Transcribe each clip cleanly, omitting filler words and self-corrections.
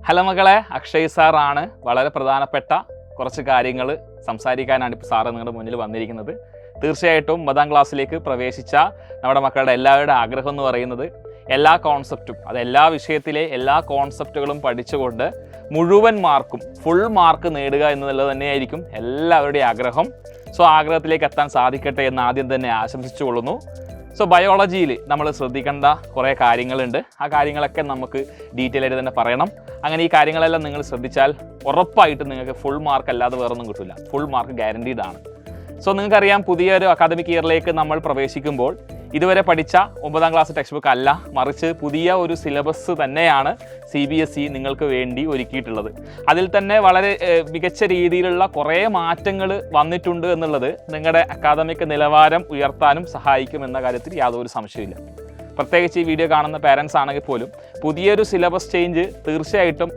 Hello മക്കളെ, അക്ഷയ് സാറാണ്. വളരെ പ്രധാനപ്പെട്ട കുറച്ച് കാര്യങ്ങൾ സംസാരിക്കാനാണ് ഇപ്പോൾ സാറ് നിങ്ങളുടെ മുന്നിൽ വന്നിരിക്കുന്നത്. തീർച്ചയായിട്ടും 9ാം ക്ലാസ്സിലേക്ക് പ്രവേശിച്ച നമ്മുടെ മക്കളുടെ എല്ലാവരുടെ ആഗ്രഹം എന്ന് പറയുന്നത് എല്ലാ കോൺസെപ്റ്റും, അത് എല്ലാ വിഷയത്തിലെ എല്ലാ കോൺസെപ്റ്റുകളും പഠിച്ചുകൊണ്ട് മുഴുവൻ മാർക്കും ഫുൾ മാർക്ക് നേടുക എന്നുള്ളത് തന്നെയായിരിക്കും എല്ലാവരുടെയും ആഗ്രഹം. സോ ആഗ്രഹത്തിലേക്ക് എത്താൻ സാധിക്കട്ടെ എന്ന് ആദ്യം തന്നെ ആശംസിച്ചുകൊള്ളുന്നു. സോ ബയോളജിയിൽ നമ്മൾ ശ്രദ്ധിക്കേണ്ട കുറേ കാര്യങ്ങളുണ്ട്. ആ കാര്യങ്ങളൊക്കെ നമുക്ക് ഡീറ്റെയിൽ ആയിട്ട് തന്നെ പറയണം. അങ്ങനെ ഈ കാര്യങ്ങളെല്ലാം നിങ്ങൾ ശ്രദ്ധിച്ചാൽ ഉറപ്പായിട്ടും നിങ്ങൾക്ക് ഫുൾ മാർക്ക് അല്ലാതെ വേറൊന്നും കിട്ടില്ല. ഫുൾ മാർക്ക് ഗ്യാരണ്ടീഡ് ആണ്. സോ നിങ്ങൾക്കറിയാം, പുതിയൊരു അക്കാദമിക് ഇയറിലേക്ക് നമ്മൾ പ്രവേശിക്കുമ്പോൾ ഇതുവരെ പഠിച്ച 9ാം ക്ലാസ് ടെക്സ്റ്റ് ബുക്ക് അല്ല, മറിച്ച് പുതിയ ഒരു സിലബസ് തന്നെയാണ് CBSE നിങ്ങൾക്ക് വേണ്ടി ഒരുക്കിയിട്ടുള്ളത്. അതിൽ തന്നെ വളരെ മികച്ച രീതിയിലുള്ള കുറേ മാറ്റങ്ങൾ വന്നിട്ടുണ്ട് എന്നുള്ളത് നിങ്ങളുടെ അക്കാദമിക് നിലവാരം ഉയർത്താനും സഹായിക്കുമെന്ന കാര്യത്തിൽ യാതൊരു സംശയമില്ല. പ്രത്യേകിച്ച് ഈ വീഡിയോ കാണുന്ന പേരൻസ് ആണെങ്കിൽ പോലും പുതിയൊരു സിലബസ് ചേഞ്ച് തീർച്ചയായിട്ടും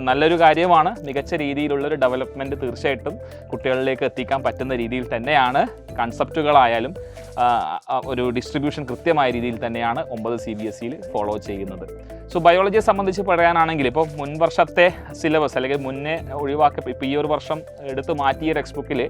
നല്ലൊരു കാര്യമാണ്. മികച്ച രീതിയിലുള്ളൊരു ഡെവലപ്മെൻറ്റ് തീർച്ചയായിട്ടും കുട്ടികളിലേക്ക് എത്തിക്കാൻ പറ്റുന്ന രീതിയിൽ തന്നെയാണ്. കൺസെപ്റ്റുകളായാലും ഒരു ഡിസ്ട്രിബ്യൂഷൻ കൃത്യമായ രീതിയിൽ തന്നെയാണ് 9 CBSEയിൽ ഫോളോ ചെയ്യുന്നത്. സോ ബയോളജിയെ സംബന്ധിച്ച് പറയാനാണെങ്കിൽ ഇപ്പോൾ മുൻ വർഷത്തെ സിലബസ് അല്ലെങ്കിൽ മുന്നേ ഒഴിവാക്കി ഇപ്പോൾ ഈ ഒരു വർഷം എടുത്ത് മാറ്റിയ ടെക്സ്റ്റ് ബുക്കിൽ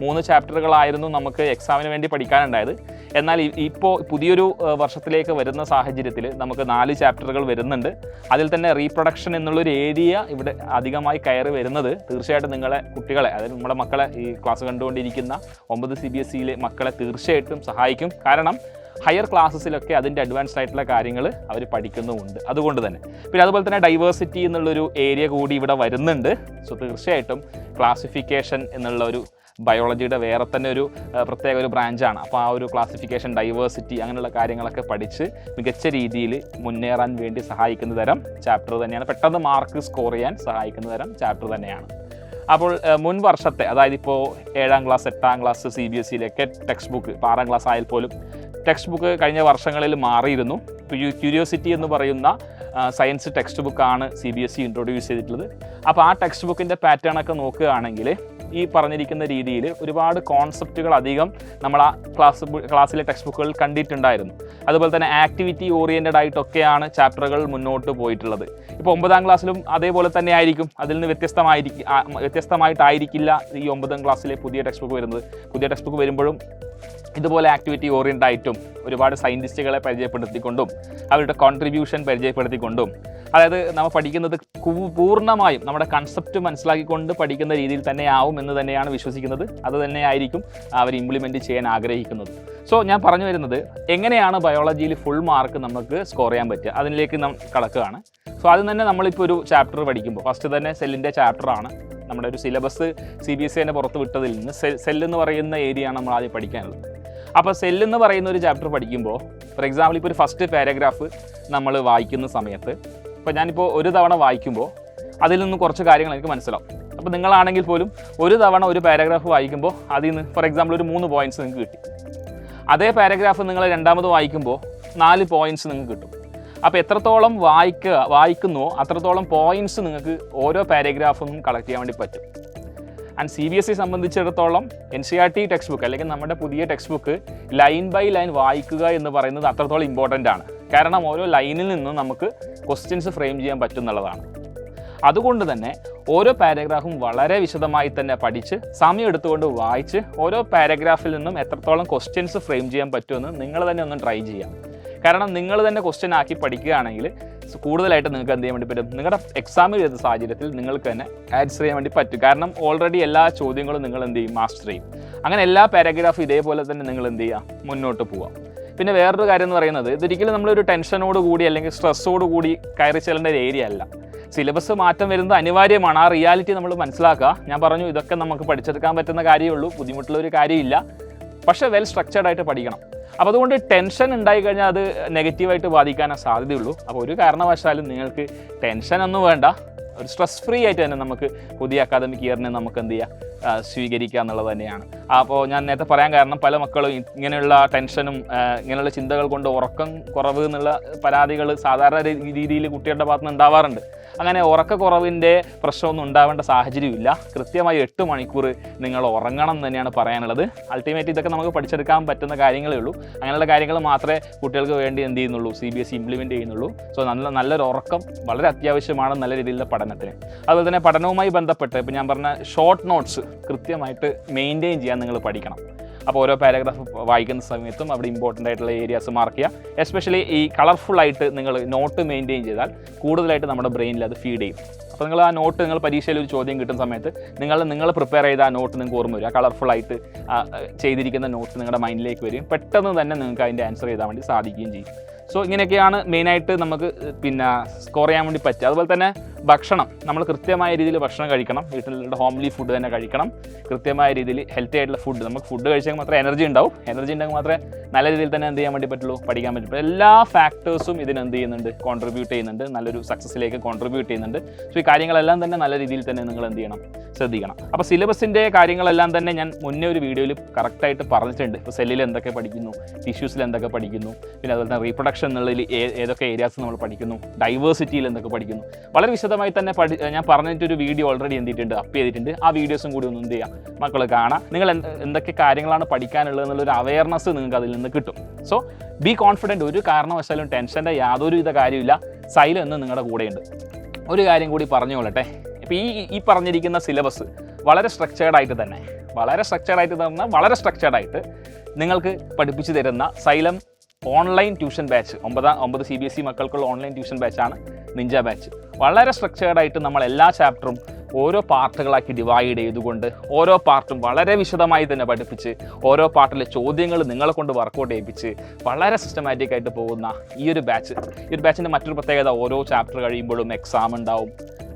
3 ചാപ്റ്ററുകളായിരുന്നു നമുക്ക് എക്സാമിന് വേണ്ടി പഠിക്കാനുണ്ടായത്. എന്നാൽ ഇപ്പോൾ പുതിയൊരു വർഷത്തിലേക്ക് വരുന്ന സാഹചര്യത്തിൽ നമുക്ക് 4 ചാപ്റ്ററുകൾ വരുന്നുണ്ട്. അതിൽ തന്നെ റീപ്രൊഡക്ഷൻ എന്നുള്ളൊരു ഏരിയ ഇവിടെ അധികമായി കയറി വരുന്നത് തീർച്ചയായിട്ടും നിങ്ങളെ കുട്ടികളെ, അതായത് നമ്മുടെ മക്കളെ, ഈ ക്ലാസ് കണ്ടുകൊണ്ടിരിക്കുന്ന 9 CBSEയിലെ മക്കളെ തീർച്ചയായിട്ടും സഹായിക്കും. കാരണം ഹയർ ക്ലാസ്സസിലൊക്കെ അതിൻ്റെ അഡ്വാൻസ്ഡ് ആയിട്ടുള്ള കാര്യങ്ങൾ അവർ പഠിക്കുന്നുമുണ്ട്. അതുകൊണ്ട് തന്നെ പിന്നെ അതുപോലെ തന്നെ ഡൈവേഴ്സിറ്റി എന്നുള്ളൊരു ഏരിയ കൂടി ഇവിടെ വരുന്നുണ്ട്. സോ തീർച്ചയായിട്ടും ക്ലാസിഫിക്കേഷൻ എന്നുള്ള ഒരു ബയോളജിയുടെ വേറെ തന്നെ ഒരു പ്രത്യേക ഒരു ബ്രാഞ്ചാണ്. അപ്പോൾ ആ ഒരു ക്ലാസിഫിക്കേഷൻ, ഡൈവേഴ്സിറ്റി അങ്ങനെയുള്ള കാര്യങ്ങളൊക്കെ പഠിച്ച് മികച്ച രീതിയിൽ മുന്നേറാൻ വേണ്ടി സഹായിക്കുന്ന തരം ചാപ്റ്റർ തന്നെയാണ്. പെട്ടെന്ന് മാർക്ക് സ്കോർ ചെയ്യാൻ സഹായിക്കുന്ന തരം ചാപ്റ്റർ തന്നെയാണ്. അപ്പോൾ മുൻ വർഷത്തെ, അതായത് ഇപ്പോൾ 7ാം ക്ലാസ് 8ാം ക്ലാസ് CBSEയിലൊക്കെ ടെക്സ്റ്റ് ബുക്ക്, ഇപ്പോൾ 6ാം ക്ലാസ് ആയാൽ പോലും ടെക്സ്റ്റ് ബുക്ക് കഴിഞ്ഞ വർഷങ്ങളിൽ മാറിയിരുന്നു. ക്യൂരിയോസിറ്റി എന്ന് പറയുന്ന സയൻസ് ടെക്സ്റ്റ് ബുക്കാണ് CBSE ഇൻട്രൊഡ്യൂസ് ചെയ്തിട്ടുള്ളത്. അപ്പോൾ ആ ടെക്സ്റ്റ് ബുക്കിൻ്റെ പാറ്റേണൊക്കെ നോക്കുകയാണെങ്കിൽ ഈ പറഞ്ഞിരിക്കുന്ന രീതിയിൽ ഒരുപാട് കോൺസെപ്റ്റുകൾ അധികം നമ്മൾ ആ ക്ലാസ്സിലെ ടെക്സ്റ്റ് ബുക്കുകളിൽ കണ്ടിട്ടുണ്ടായിരുന്നു. അതുപോലെ തന്നെ ആക്ടിവിറ്റി ഓറിയൻറ്റഡ് ആയിട്ടൊക്കെയാണ് ചാപ്റ്ററുകൾ മുന്നോട്ട് പോയിട്ടുള്ളത്. ഇപ്പോൾ 9ാം ക്ലാസ്സിലും അതേപോലെ തന്നെ ആയിരിക്കും. അതിൽ നിന്ന് വ്യത്യസ്തമായിട്ടായിരിക്കില്ല ഈ 9ാം ക്ലാസ്സിലെ പുതിയ ടെക്സ്റ്റ് ബുക്ക് വരുന്നത്. പുതിയ ടെക്സ്റ്റ് ബുക്ക് വരുമ്പോഴും ഇതുപോലെ ആക്ടിവിറ്റി ഓറിയൻറ്റഡ് ആയിട്ടും ഒരുപാട് സയൻറ്റിസ്റ്റുകളെ പരിചയപ്പെടുത്തിക്കൊണ്ടും അവരുടെ കോൺട്രിബ്യൂഷൻ പരിചയപ്പെടുത്തിക്കൊണ്ടും, അതായത് നമ്മൾ പഠിക്കുന്നത് പൂർണ്ണമായും നമ്മുടെ കൺസെപ്റ്റ് മനസ്സിലാക്കിക്കൊണ്ട് പഠിക്കുന്ന രീതിയിൽ തന്നെ ആവും എന്ന് തന്നെയാണ് വിശ്വസിക്കുന്നത്. അത് തന്നെയായിരിക്കും അവർ ഇംപ്ലിമെൻറ്റ് ചെയ്യാൻ ആഗ്രഹിക്കുന്നത്. സോ ഞാൻ പറഞ്ഞു വരുന്നത്, എങ്ങനെയാണ് ബയോളജിയിൽ ഫുൾ മാർക്ക് നമുക്ക് സ്കോർ ചെയ്യാൻ പറ്റുക, അതിലേക്ക് കടക്കുകയാണ്. സോ ആദ്യം തന്നെ നമ്മളിപ്പോൾ ഒരു ചാപ്റ്റർ പഠിക്കുമ്പോൾ ഫസ്റ്റ് തന്നെ സെല്ലിൻ്റെ ചാപ്റ്ററാണ്. നമ്മുടെ ഒരു സിലബസ് CBSE തന്നെ പുറത്ത് വിട്ടതിൽ നിന്ന് സെല്ലെന്ന് പറയുന്ന ഏരിയയാണ് നമ്മൾ ആദ്യം പഠിക്കാനുള്ളത്. അപ്പോൾ സെല്ലെന്ന് പറയുന്ന ഒരു ചാപ്റ്റർ പഠിക്കുമ്പോൾ, ഫോർ എക്സാമ്പിൾ ഇപ്പോൾ ഒരു ഫസ്റ്റ് പാരഗ്രാഫ് നമ്മൾ വായിക്കുന്ന സമയത്ത്, ഇപ്പോൾ ഞാനിപ്പോൾ ഒരു തവണ വായിക്കുമ്പോൾ അതിൽ നിന്ന് കുറച്ച് കാര്യങ്ങൾ എനിക്ക് മനസ്സിലാവും. അപ്പോൾ നിങ്ങളാണെങ്കിൽ പോലും ഒരു തവണ ഒരു പാരഗ്രാഫ് വായിക്കുമ്പോൾ അതിൽ നിന്ന് ഫോർ എക്സാമ്പിൾ ഒരു 3 പോയിൻറ്റ്സ് നിങ്ങൾക്ക് കിട്ടി. അതേ പാരഗ്രാഫ് നിങ്ങൾ രണ്ടാമത് വായിക്കുമ്പോൾ 4 പോയിൻറ്റ്സ് നിങ്ങൾക്ക് കിട്ടും. അപ്പോൾ എത്രത്തോളം വായിക്കുന്നുവോ അത്രത്തോളം പോയിൻറ്റ്സ് നിങ്ങൾക്ക് ഓരോ പാരഗ്രാഫും കളക്ട് ചെയ്യാൻ വേണ്ടി പറ്റും. ആൻഡ് CBSE സംബന്ധിച്ചിടത്തോളം NCERT ടെക്സ്റ്റ് ബുക്ക് അല്ലെങ്കിൽ നമ്മുടെ പുതിയ text book line by line വായിക്കുക എന്ന് പറയുന്നത് അത്രത്തോളം ഇമ്പോർട്ടൻ്റ് ആണ്. കാരണം ഓരോ ലൈനിൽ നിന്നും നമുക്ക് ക്വസ്റ്റ്യൻസ് ഫ്രെയിം ചെയ്യാൻ പറ്റും എന്നുള്ളതാണ്. അതുകൊണ്ട് തന്നെ ഓരോ പാരഗ്രാഫും വളരെ വിശദമായി തന്നെ പഠിച്ച് സമയം എടുത്തുകൊണ്ട് വായിച്ച് ഓരോ പാരഗ്രാഫിൽ നിന്നും എത്രത്തോളം ക്വസ്റ്റ്യൻസ് ഫ്രെയിം ചെയ്യാൻ പറ്റുമെന്ന് നിങ്ങൾ തന്നെ ഒന്ന് ട്രൈ ചെയ്യാം. കാരണം നിങ്ങൾ തന്നെ ക്വസ്റ്റ്യൻ ആക്കി പഠിക്കുകയാണെങ്കിൽ കൂടുതലായിട്ട് നിങ്ങൾക്ക് എന്ത് ചെയ്യാൻ വേണ്ടി പറ്റും, നിങ്ങളുടെ എക്സാമിൽ വരുന്ന സാഹചര്യത്തിൽ നിങ്ങൾക്ക് തന്നെ ആൻസർ ചെയ്യാൻ വേണ്ടി പറ്റും. കാരണം ഓൾറെഡി എല്ലാ ചോദ്യങ്ങളും നിങ്ങൾ എന്ത് ചെയ്യും, മാസ്റ്റർ ചെയ്യും. അങ്ങനെ എല്ലാ പാരഗ്രാഫും ഇതേപോലെ തന്നെ നിങ്ങൾ എന്ത് ചെയ്യുക, മുന്നോട്ട് പോവാം. പിന്നെ വേറൊരു കാര്യം എന്ന് പറയുന്നത്, ഇതൊരിക്കലും നമ്മളൊരു ടെൻഷനോട് കൂടി അല്ലെങ്കിൽ സ്ട്രെസ്സോട് കൂടി കയറി ചെല്ലേണ്ട ഒരു ഏരിയ അല്ല. സിലബസ് മാറ്റം വരുന്നത് അനിവാര്യമാണ്. ആ റിയാലിറ്റി നമ്മൾ മനസ്സിലാക്കുക. ഞാൻ പറഞ്ഞു, ഇതൊക്കെ നമുക്ക് പഠിച്ചെടുക്കാൻ പറ്റുന്ന കാര്യമേ ഉള്ളൂ, ബുദ്ധിമുട്ടുള്ള ഒരു കാര്യമില്ല. പക്ഷേ വെൽ സ്ട്രക്ചേർഡ് ആയിട്ട് പഠിക്കണം. അപ്പോൾ അതുകൊണ്ട് ടെൻഷൻ ഉണ്ടായി കഴിഞ്ഞാൽ അത് നെഗറ്റീവായിട്ട് ബാധിക്കാനേ സാധ്യതയുള്ളൂ. അപ്പോൾ ഒരു കാരണവശാലും നിങ്ങൾക്ക് ടെൻഷനൊന്നും വേണ്ട. ഒരു സ്ട്രെസ് ഫ്രീ ആയിട്ട് തന്നെ നമുക്ക് പുതിയ അക്കാദമിക് ഇയറിനെ നമുക്ക് എന്ത് ചെയ്യുക, സ്വീകരിക്കുക എന്നുള്ളത് തന്നെയാണ്. അപ്പോൾ ഞാൻ നേരത്തെ പറയാൻ കാരണം, പല മക്കളും ഇങ്ങനെയുള്ള ടെൻഷനും ഇങ്ങനെയുള്ള ചിന്തകൾ കൊണ്ട് ഉറക്കം കുറവ് എന്നുള്ള പരാതികൾ സാധാരണ രീതിയിൽ കുട്ടികളുടെ ഭാഗത്ത് നിന്ന് ഉണ്ടാവാറുണ്ട്. അങ്ങനെ ഉറക്കക്കുറവിൻ്റെ പ്രശ്നമൊന്നും ഉണ്ടാവേണ്ട സാഹചര്യമില്ല. കൃത്യമായി 8 മണിക്കൂർ നിങ്ങൾ ഉറങ്ങണം എന്ന് തന്നെയാണ് പറയാനുള്ളത്. അൾട്ടിമേറ്റ് ഇതൊക്കെ നമുക്ക് പഠിച്ചെടുക്കാൻ പറ്റുന്ന കാര്യങ്ങളേ ഉള്ളൂ. അങ്ങനെയുള്ള കാര്യങ്ങൾ മാത്രമേ കുട്ടികൾക്ക് വേണ്ടി എന്ത് ചെയ്യുന്നുള്ളൂ, CBSE ഇംപ്ലിമെൻറ്റ് ചെയ്യുന്നുള്ളൂ. സോ നല്ലൊരു ഉറക്കം വളരെ അത്യാവശ്യമാണ് നല്ല രീതിയിലുള്ള പഠനത്തിന്. അതുപോലെ തന്നെ പഠനവുമായി ബന്ധപ്പെട്ട് ഇപ്പോൾ ഞാൻ പറഞ്ഞ ഷോർട്ട് നോട്ട്സ് കൃത്യമായിട്ട് മെയിൻറ്റെയിൻ ചെയ്യാൻ നിങ്ങൾ പഠിക്കണം. അപ്പോൾ ഓരോ പാരഗ്രാഫ് വായിക്കുന്ന സമയത്തും അവിടെ ഇമ്പോർട്ടൻ്റ് ആയിട്ടുള്ള ഏരിയാസ് മാർക്ക് ചെയ്യുക. എസ്പെഷ്യലി ഈ കളർഫുള്ളായിട്ട് നിങ്ങൾ നോട്ട് മെയിൻറ്റെയിൻ ചെയ്താൽ കൂടുതലായിട്ട് നമ്മുടെ ബ്രെയിനിൽ അത് ഫീഡ് ചെയ്യും. അപ്പോൾ നിങ്ങൾ ആ നോട്ട് നിങ്ങൾ പരീക്ഷയിൽ ഒരു ചോദ്യം കിട്ടുന്ന സമയത്ത് നിങ്ങൾ പ്രിപ്പയർ ചെയ്ത ആ നോട്ട് നിങ്ങൾക്ക് ഓർമ്മ വരും. ആ കളർഫുള്ളായിട്ട് ചെയ്തിരിക്കുന്ന നോട്ട് നിങ്ങളുടെ മൈൻഡിലേക്ക് വരും. പെട്ടെന്ന് തന്നെ നിങ്ങൾക്ക് അതിൻ്റെ ആൻസർ ചെയ്താൽ വേണ്ടി സാധിക്കുകയും ചെയ്യും. സോ ഇങ്ങനെയൊക്കെയാണ് മെയിനായിട്ട് നമുക്ക് സ്കോർ ചെയ്യാൻ വേണ്ടി പറ്റുക. അതുപോലെ തന്നെ ഭക്ഷണം നമ്മൾ കൃത്യമായ രീതിയിൽ ഭക്ഷണം കഴിക്കണം. വീട്ടിലുള്ള ഹോംലി ഫുഡ് തന്നെ കഴിക്കണം. കൃത്യമായ രീതിയിൽ ഹെൽത്തി ആയിട്ടുള്ള ഫുഡ്. നമുക്ക് ഫുഡ് കഴിച്ചാൽ മാത്രമേ എനർജി ഉണ്ടാവും. എനർജി ഉണ്ടെങ്കിൽ മാത്രമേ നല്ല രീതിയിൽ തന്നെ എന്ത് ചെയ്യാൻ വേണ്ടി പറ്റുള്ളൂ, പഠിക്കാൻ പറ്റുള്ളൂ. എല്ലാ ഫാക്ടേഴ്സും ഇതിനെന്ത് ചെയ്യുന്നുണ്ട്, കോൺട്രിബ്യൂട്ട് ചെയ്യുന്നുണ്ട്, നല്ലൊരു സക്സസ്സിലേക്ക് കോൺട്രിബ്യൂട്ട് ചെയ്യുന്നുണ്ട്. സോ ഈ കാര്യങ്ങളെല്ലാം തന്നെ നല്ല രീതിയിൽ തന്നെ നിങ്ങൾ എന്ത് ചെയ്യണം, ശ്രദ്ധിക്കണം. അപ്പോൾ സിലബസിൻ്റെ കാര്യങ്ങളെല്ലാം തന്നെ ഞാൻ മുന്നേ ഒരു വീഡിയോയിൽ കറക്റ്റായിട്ട് പറഞ്ഞിട്ടുണ്ട്. ഇപ്പോൾ സെല്ലിൽ എന്തൊക്കെ പഠിക്കുന്നു, ടിഷ്യൂസിൽ എന്തൊക്കെ പഠിക്കുന്നു, പിന്നെ അതുപോലെ തന്നെ റീപ്രൊഡക്ഷൻ എന്നുള്ളതിൽ ഏതൊക്കെ ഏരിയാസ് നമ്മൾ പഠിക്കുന്നു, ഡൈവേഴ്സിറ്റിയിൽ എന്തൊക്കെ പഠിക്കുന്നു, വളരെ വിശദമായി തന്നെ ഞാൻ പറഞ്ഞിട്ടൊരു വീഡിയോ ഓൾറെഡി എന്തിട്ടുണ്ട്, അപ്പ് ചെയ്തിട്ടുണ്ട്. ആ വീഡിയോസും കൂടി ഒന്ന് എന്ത് ചെയ്യാം, മക്കൾ കാണാം. നിങ്ങൾ എന്തൊക്കെ കാര്യങ്ങളാണ് പഠിക്കാനുള്ളത് എന്നുള്ളൊരു അവയർനെസ് നിങ്ങൾക്ക് അതിൽ നിന്ന് കിട്ടും. So be confident. ഒരു കാരണവശാലും ടെൻഷൻ്റെ യാതൊരുവിധ കാര്യമില്ല. സൈലം എന്ന് നിങ്ങളുടെ കൂടെയുണ്ട്. ഒരു കാര്യം കൂടി പറഞ്ഞുകൊള്ളട്ടെ. ഇപ്പോൾ ഈ പറഞ്ഞിരിക്കുന്ന സിലബസ് വളരെ സ്ട്രക്ചേർഡായിട്ട് സ്ട്രക്ചേർഡായിട്ട് നിങ്ങൾക്ക് പഠിപ്പിച്ചു തരുന്ന Xylem online tuition batch 9 CBSE മക്കൾക്കുള്ള ഓൺലൈൻ ട്യൂഷൻ ബാച്ചാണ് നിഞ്ച ബാച്ച്. വളരെ സ്ട്രക്ചേർഡായിട്ട് നമ്മൾ എല്ലാ ചാപ്റ്ററും ഓരോ പാർട്ടുകളാക്കി ഡിവൈഡ് ചെയ്തുകൊണ്ട് ഓരോ പാർട്ടും വളരെ വിശദമായി തന്നെ പഠിപ്പിച്ച് ഓരോ പാർട്ടിലെ ചോദ്യങ്ങൾ നിങ്ങളെ കൊണ്ട് വർക്കൗട്ട് ചെയ്യിപ്പിച്ച് വളരെ സിസ്റ്റമാറ്റിക് ആയിട്ട് പോകുന്ന ഈ ഒരു ബാച്ചിൻ്റെ മറ്റൊരു പ്രത്യേകത, ഓരോ ചാപ്റ്റർ കഴിയുമ്പോഴും എക്സാം ഉണ്ടാവും.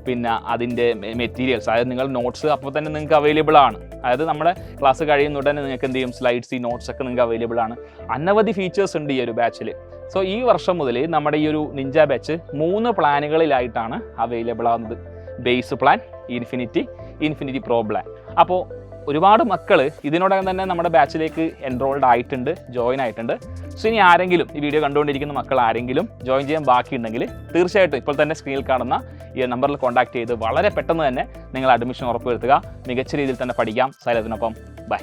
പിന്നെ അതിൻ്റെ മെറ്റീരിയൽസ്, അതായത് നിങ്ങൾ നോട്ട്സ് അപ്പോൾ തന്നെ നിങ്ങൾക്ക് അവൈലബിൾ ആണ്. അതായത് നമ്മുടെ ക്ലാസ് കഴിയുന്ന ഉടനെ നിങ്ങൾക്ക് എന്ത് ചെയ്യും, സ്ലൈഡ്സ്, ഈ നോട്ട്സ് ഒക്കെ നിങ്ങൾക്ക് അവൈലബിൾ ആണ്. അനവധി ഫീച്ചേഴ്സ് ഉണ്ട് ഈ ഒരു ബാച്ചിൽ. സോ ഈ വർഷം മുതൽ നമ്മുടെ ഈ ഒരു നിഞ്ച ബാച്ച് 3 പ്ലാനുകളിലായിട്ടാണ് അവൈലബിൾ ആകുന്നത്. Base plan, infinity pro plan. അപ്പോൾ ഒരുപാട് മക്കൾ ഇതിനോടകം തന്നെ നമ്മുടെ ബാച്ചിലേക്ക് എൻറോൾഡ് ആയിട്ടുണ്ട്, ജോയിൻ ആയിട്ടുണ്ട്. സോ ഇനി ആരെങ്കിലും ഈ വീഡിയോ കണ്ടുകൊണ്ടിരിക്കുന്ന മക്കൾ ആരെങ്കിലും ജോയിൻ ചെയ്യാൻ ബാക്കിയുണ്ടെങ്കിൽ തീർച്ചയായിട്ടും ഇപ്പോൾ തന്നെ സ്ക്രീനിൽ കാണുന്ന ഈ നമ്പറിൽ കോൺടാക്ട് ചെയ്ത് വളരെ പെട്ടെന്ന് തന്നെ നിങ്ങൾ അഡ്മിഷൻ ഉറപ്പുവരുത്തുക. മികച്ച രീതിയിൽ തന്നെ പഠിക്കാം. സൈലത്തിനൊപ്പം ബൈ.